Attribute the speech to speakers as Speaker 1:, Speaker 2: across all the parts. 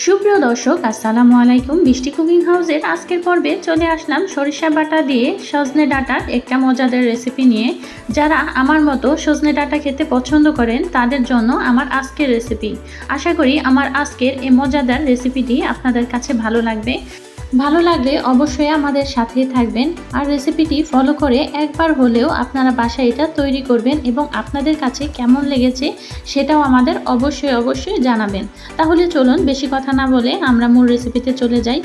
Speaker 1: সুপ্রিয় দর্শক, আসসালামু আলাইকুম। বৃষ্টি কুকিং হাউসের আজকের পর্বে চলে আসলাম সরিষা বাটা দিয়ে সজনে ডাঁটার একটা মজাদার রেসিপি নিয়ে। যারা আমার মতো সজনে ডাঁটা খেতে পছন্দ করেন তাদের জন্য আমার আজকের রেসিপি। আশা করি আমার আজকের এই মজাদার রেসিপিটি আপনাদের কাছে ভালো লাগবে। ভালো লাগলে অবশ্যই আমাদের সাথেই থাকবেন আর রেসিপিটি ফলো করে একবার হলেও আপনারা বাসায় এটা তৈরি করবেন এবং আপনাদের কাছে কেমন লেগেছে সেটাও আমাদের অবশ্যই জানাবেন। তাহলে চলুন বেশি কথা না বলে আমরা মূল রেসিপিতে চলে যাই।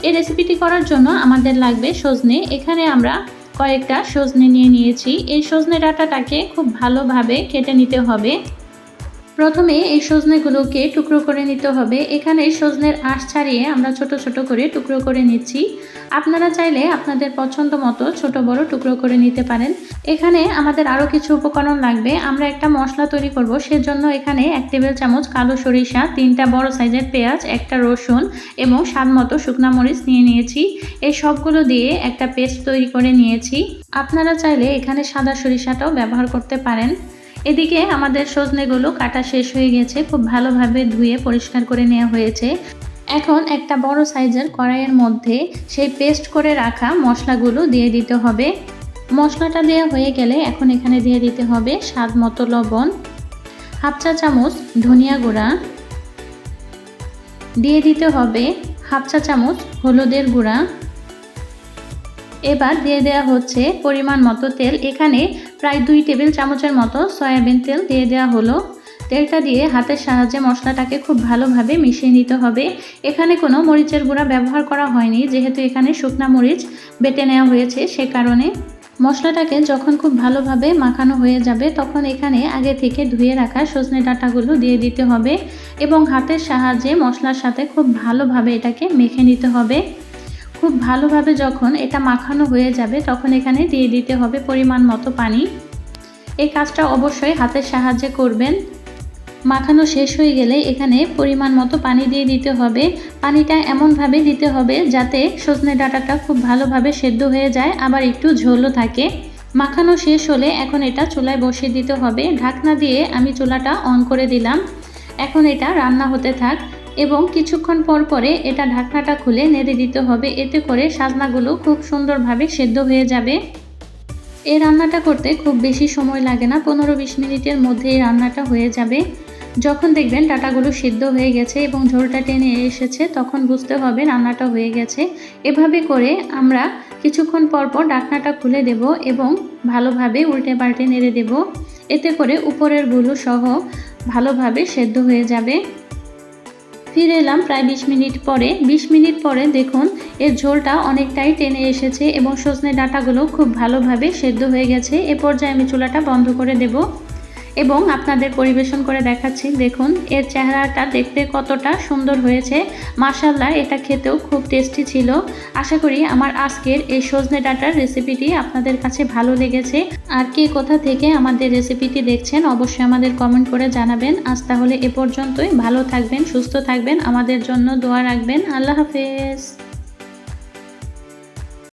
Speaker 1: এই রেসিপিটি করার জন্য আমাদের লাগবে সজনে। এখানে আমরা কয়েকটা সজনে নিয়েছি। এই সজনে ডাঁটাটাকে খুব ভালোভাবে কেটে নিতে হবে। প্রথমে এই সজনেগুলোকে টুকরো করে নিতে হবে। এখানে সজনের আঁশ ছাড়িয়ে আমরা ছোট ছোট করে টুকরো করে নিচ্ছি। আপনারা চাইলে আপনাদের পছন্দ মতো ছোট বড় টুকরো করে নিতে পারেন। এখানে আমাদের আরও কিছু উপকরণ লাগবে। আমরা একটা মশলা তৈরি করব, সেজন্য এখানে 1 টেবিল চামচ কালো সরিষা, 3টা বড় সাইজের পেঁয়াজ, একটা রসুন এবং স্বাদ মতো শুকনা মরিচ নিয়েছি। এই সবগুলো দিয়ে একটা পেস্ট তৈরি করে নিয়েছি। আপনারা চাইলে এখানে সাদা সরিষাটাও ব্যবহার করতে পারেন। এদিকে আমাদের সজনেগুলো কাটা শেষ হয়ে গেছে, খুব ভালোভাবে ধুয়ে পরিষ্কার করে নেওয়া হয়েছে। এখন একটা বড় সাইজের কড়াইয়ের মধ্যে সেই পেস্ট করে রাখা মশলাগুলো দিয়ে দিতে হবে। মশলাটা দেওয়া হয়ে গেলে এখন এখানে দিয়ে দিতে হবে স্বাদ মতো লবণ, 1/2 চা চামচ ধনিয়া গুঁড়া, দিয়ে দিতে হবে 1/2 চা চামচ হলুদের গুঁড়া। এবার দিয়ে দেওয়া হচ্ছে পরিমাণ মতো তেল। এখানে প্রায় 2 টেবিল চামচের মতো সয়াবিন তেল দিয়ে দেওয়া হলো। তেলটা দিয়ে হাতের সাহায্যে মশলাটাকে খুব ভালোভাবে মিশিয়ে নিতে হবে। এখানে কোনো মরিচের গুঁড়া ব্যবহার করা হয়নি, যেহেতু এখানে শুকনা মরিচ বেটে নেওয়া হয়েছে। সে কারণে মশলাটাকে যখন খুব ভালোভাবে মাখানো হয়ে যাবে তখন এখানে আগে থেকে ধুয়ে রাখা সজনে ডাঁটাগুলো দিয়ে দিতে হবে এবং হাতের সাহায্যে মশলার সাথে খুব ভালোভাবে এটাকে মেখে নিতে হবে। খুব ভালোভাবে যখন এটা মাখানো হয়ে যাবে তখন এখানে দিয়ে দিতে হবে পরিমাণ মতো পানি। এই কাজটা অবশ্যই হাতের সাহায্যে করবেন। মাখানো শেষ হয়ে গেলে এখানে পরিমাণ মতো পানি দিয়ে দিতে হবে। পানিটা এমনভাবে দিতে হবে যাতে সজনে ডাঁটাটা খুব ভালোভাবে সেদ্ধ হয়ে যায়, আবার একটু ঝোলও থাকে। মাখানো শেষ হলে এখন এটা চুলায় বসিয়ে দিতে হবে। ঢাকনা দিয়ে আমি চুলাটা অন করে দিলাম। এখন এটা রান্না হতে থাক এবং কিছুক্ষণ পর পরে এটা ঢাকনাটা খুলে নেড়ে দিতে হবে। এতে করে সাজনাগুলো খুব সুন্দরভাবে সেদ্ধ হয়ে যাবে। এই রান্নাটা করতে খুব বেশি সময় লাগে না, 15-20 মিনিটের মধ্যে এই রান্নাটা হয়ে যাবে। যখন দেখবেন ডাঁটাগুলো সিদ্ধ হয়ে গেছে এবং ঝোলটা টেনে এসেছে তখন বুঝতে হবে রান্নাটা হয়ে গেছে। এভাবে করে আমরা কিছুক্ষণ পর পর ঢাকনাটা খুলে দেব এবং ভালোভাবে উল্টে পাল্টে নেড়ে দেব। এতে করে উপরের গুলো সহ ভালোভাবে সেদ্ধ হয়ে যাবে। ফিরে এলাম প্রায় 20 মিনিট পরে। 20 মিনিট পরে দেখুন এর ঝোলটা অনেকটাই টেনে এসেছে এবং সজনে ডাঁটাগুলো খুব ভালোভাবে সেদ্ধ হয়ে গেছে। এ পর্যায়ে আমি চুলাটা বন্ধ করে দেব এবং আপনাদের পরিবেশন করে দেখাচ্ছি। দেখুন এর চেহারাটা দেখতে কতটা সুন্দর হয়েছে। মাশাআল্লাহ, এটা খেতেও খুব টেস্টি ছিল। আশা করি আমার আজকের এই সজনে ডাঁটার রেসিপিটি আপনাদের কাছে ভালো লেগেছে। আর কে কোথা থেকে আমাদের রেসিপিটি দেখছেন অবশ্যই আমাদের কমেন্ট করে জানাবেন। আজ তাহলে এ পর্যন্তই। ভালো থাকবেন, সুস্থ থাকবেন, আমাদের জন্য দোয়া রাখবেন। আল্লাহ হাফেজ।